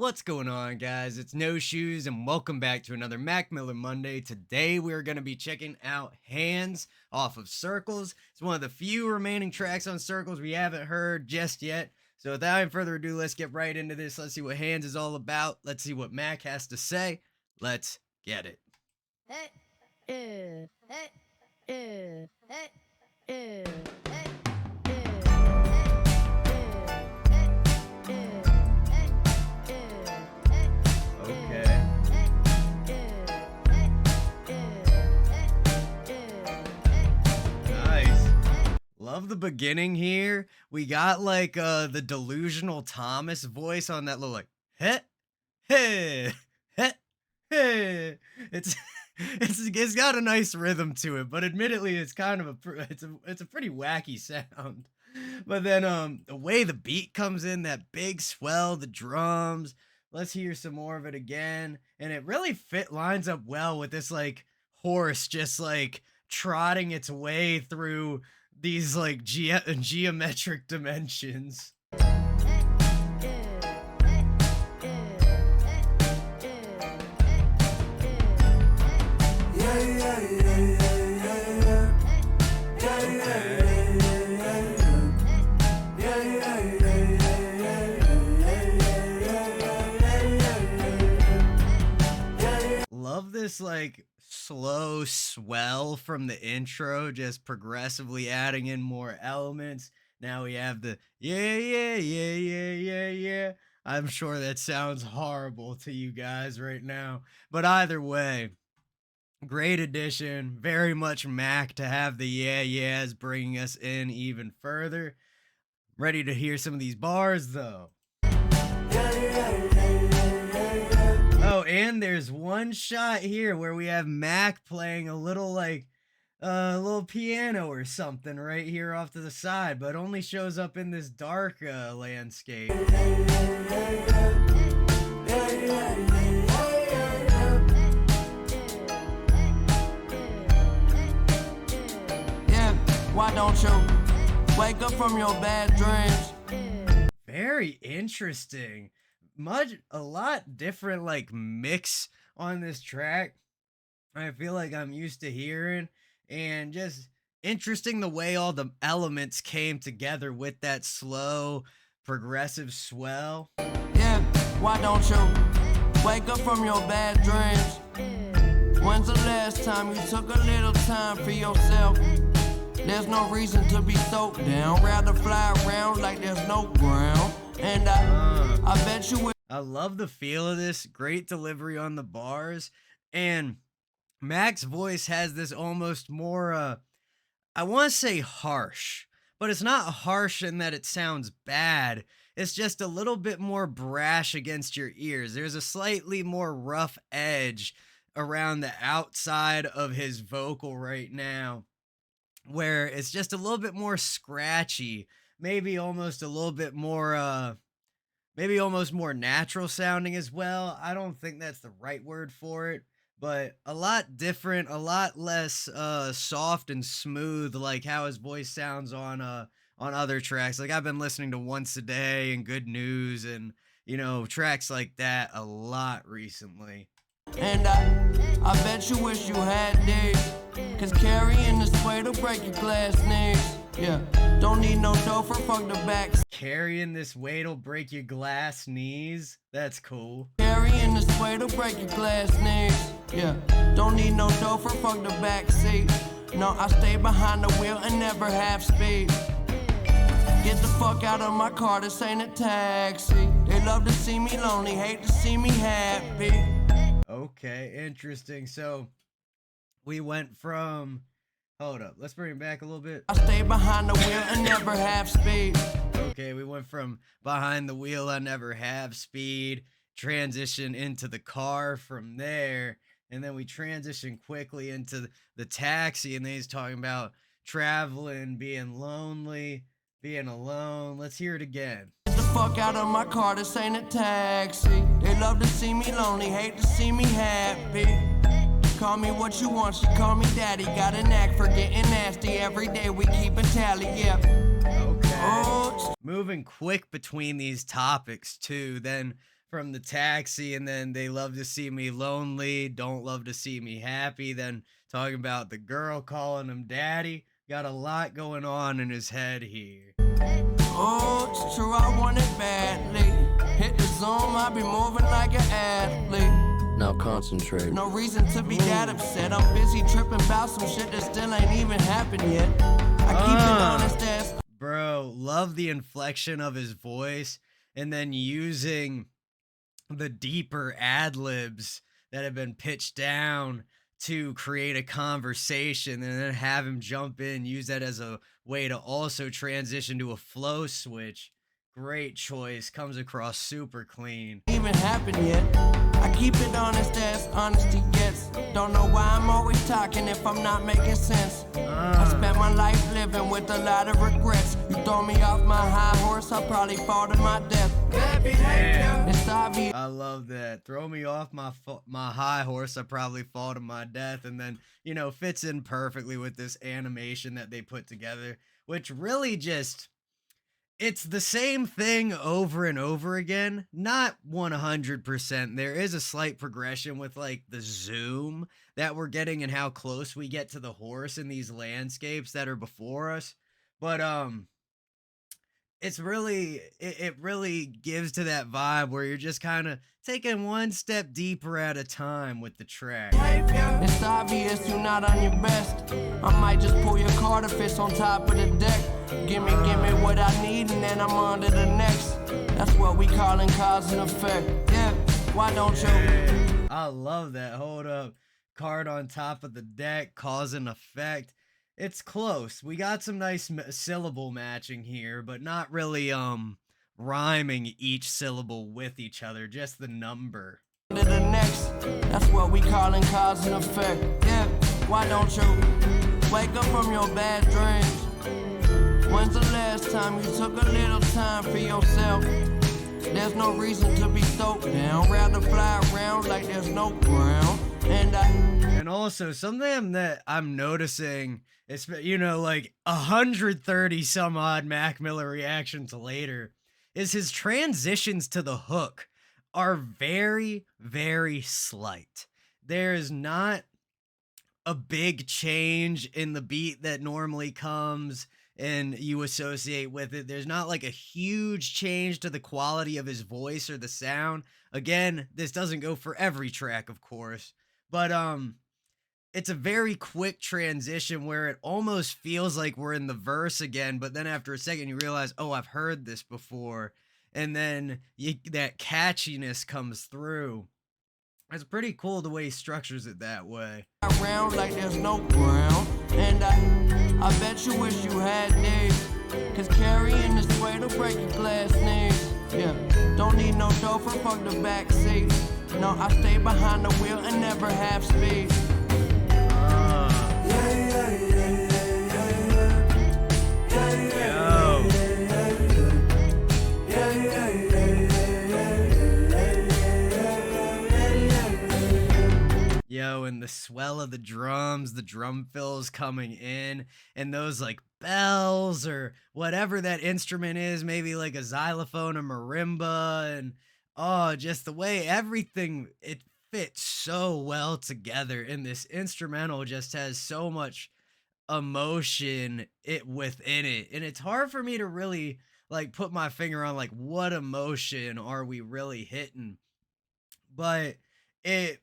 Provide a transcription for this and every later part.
What's going on, guys? It's No Shoes, and welcome back to another Mac Miller Monday. Today, we're going to be checking out Hands off of Circles. It's one of the few remaining tracks on Circles we haven't heard just yet. So, without any further ado, let's get right into this. Let's see what Hands is all about. Let's see what Mac has to say. Let's get it. Okay. Nice. Love the beginning here. We got like the delusional Thomas voice on that little like heh hey heh hey. It's it's got a nice rhythm to it, but admittedly it's kind of it's a pretty wacky sound. But then the way the beat comes in, that big swell, the drums. Let's hear some more of it again. And it really lines up well with this like horse just like trotting its way through these like geometric dimensions. Love this like slow swell from the intro, just progressively adding in more elements. Now we have the yeah, yeah, yeah, yeah, yeah, yeah. I'm sure that sounds horrible to you guys right now, but either way, great addition. Very much Mac to have the yeah, yeahs bringing us in even further. Ready to hear some of these bars though. Oh, and there's one shot here where we have Mac playing a little like little piano or something right here off to the side, but only shows up in this dark landscape. Yeah, why don't you wake up from your bad dreams? Very interesting. A lot different like mix on this track. I feel like I'm used to hearing, and just interesting the way all the elements came together with that slow progressive swell. Yeah, why don't you wake up from your bad dreams? When's the last time you took a little time for yourself? There's no reason to be so down. Rather fly around like there's no ground. And I bet you I love the feel of this. Great delivery on the bars. And Mac's voice has this almost more I want to say harsh, but it's not harsh in that it sounds bad. It's just a little bit more brash against your ears. There's a slightly more rough edge around the outside of his vocal right now, where it's just a little bit more scratchy, maybe almost a little bit more maybe almost more natural sounding as well. I don't think that's the right word for it, but a lot different, a lot less soft and smooth like how his voice sounds on other tracks. Like I've been listening to Once a Day and Good News and tracks like that a lot recently. And I bet you wish you had these, cause carrying this weight will break your glass knees. Yeah, don't need no dough for fuck the backs. Carrying this weight'll break your glass knees. That's cool. Carrying this weight'll break your glass knees. Yeah, don't need no dough for fuck the back seat. No, I stay behind the wheel and never have speed. Get the fuck out of my car, this ain't a taxi. They love to see me lonely, hate to see me happy. Okay, interesting. So we went from hold up, let's bring it back a little bit. I stay behind the wheel and never have speed. Okay, we went from behind the wheel, I never have speed, transition into the car from there, and then we transition quickly into the taxi, and then he's talking about traveling, being lonely, being alone. Let's hear it again. Get the fuck out of my car, this ain't a taxi. They love to see me lonely, hate to see me happy. Call me what you want, she call me daddy. Got a knack for getting nasty. Every day we keep a tally, yeah. Okay. Oh. Moving quick between these topics too. Then from the Taxi, and then they love to see me lonely, don't love to see me happy. Then talking about the girl calling him daddy. Got a lot going on in his head here. Oh, it's true, I want it badly. Hit the zone, I be moving like an athlete. Now concentrate. No reason to be that upset. I'm busy tripping about some shit that still ain't even happened yet. I keep it honest as. Bro, love the inflection of his voice, and then using the deeper ad libs that have been pitched down to create a conversation, and then have him jump in, use that as a way to also transition to a flow switch. Great choice. Comes across super clean. Even happened yet. I keep it honest as honesty gets. Don't know why I'm always talking if I'm not making sense. I spent my life living with a lot of regrets. You throw me off my high horse, I'll probably fall to my death. It's obvious. I love that. Throw me off my high horse, I probably fall to my death. And then, you know, fits in perfectly with this animation that they put together, which really just, it's the same thing over and over again. Not 100%. There is a slight progression with like the zoom that we're getting and how close we get to the horse in these landscapes that are before us. But it's really, it really gives to that vibe where you're just kind of taking one step deeper at a time with the track. It's obvious you're not on your best. I might just pull your card if it's on top of the deck. Give me what I need and then I'm on to the next. That's what we calling cause and effect. Yeah, why don't you? I love that. Hold up. Card on top of the deck, cause and effect. It's close. We got some nice syllable matching here, but not really rhyming each syllable with each other, just the number. To the next. That's what we calling cause and effect. Yeah, why don't you wake up from your bad dreams? When's the last time you took a little time for yourself? There's no reason to be stoked down. Rather fly around like there's no ground. And also something that I'm noticing, it's, you know, like 130 some odd Mac Miller reactions later, is his transitions to the hook are very, very slight. There's not a big change in the beat that normally comes and you associate with it. There's not like a huge change to the quality of his voice or the sound. Again, this doesn't go for every track, of course, but it's a very quick transition where it almost feels like we're in the verse again, but then after a second you realize, oh, I've heard this before, and then that catchiness comes through. It's pretty cool the way he structures it that way. Around like there's no ground, and I bet you wish you had days, cause carrying this weight will break your glass knees. Yeah, don't need no chauffeur, fuck the back seat. No, I stay behind the wheel and never have speed. Yo, and the swell of the drums, the drum fills coming in, and those like bells or whatever that instrument is, maybe like a xylophone or marimba, and oh, just the way everything, it fits so well together, and this instrumental just has so much emotion within it, and it's hard for me to really like put my finger on like what emotion are we really hitting, but it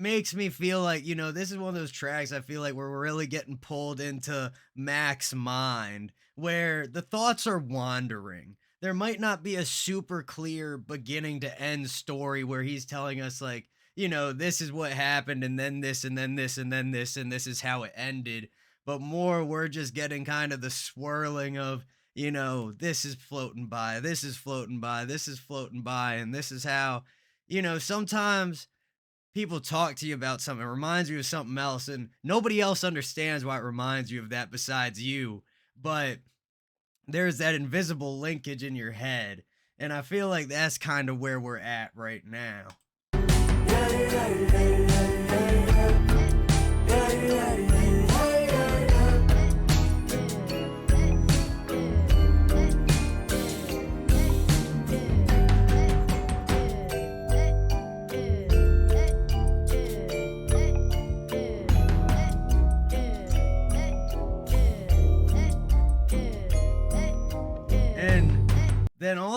makes me feel like, you know, this is one of those tracks I feel like we're really getting pulled into Mac's mind where the thoughts are wandering. There might not be a super clear beginning to end story where he's telling us like, you know, this is what happened and then this and then this and then this and this is how it ended, but more we're just getting kind of the swirling of, you know, this is floating by, this is floating by, this is floating by, and this is how, you know, sometimes people talk to you about something, it reminds you of something else, and nobody else understands why it reminds you of that besides you, but there's that invisible linkage in your head, and I feel like that's kind of where we're at right now.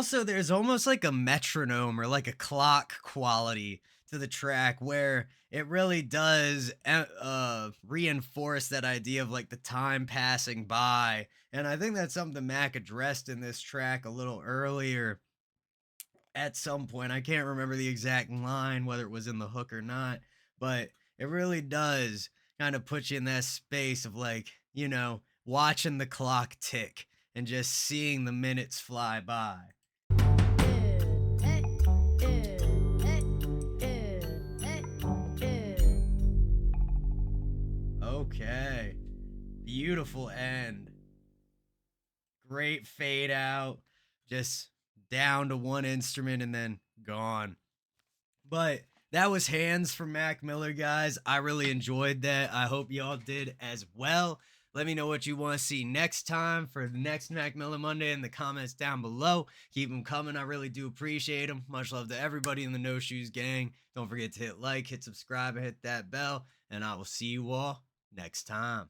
also there's almost like a metronome or like a clock quality to the track where it really does reinforce that idea of like the time passing by. And I think that's something Mac addressed in this track a little earlier at some point. I can't remember the exact line, whether it was in the hook or not, but it really does kind of put you in that space of like, watching the clock tick and just seeing the minutes fly by. Okay. Beautiful end. Great fade out. Just down to one instrument and then gone. But that was Hands from Mac Miller, guys. I really enjoyed that. I hope y'all did as well. Let me know what you want to see next time for the next Mac Miller Monday in the comments down below. Keep them coming. I really do appreciate them. Much love to everybody in the No Shoes gang. Don't forget to hit like, hit subscribe, and hit that bell. And I will see you all next time.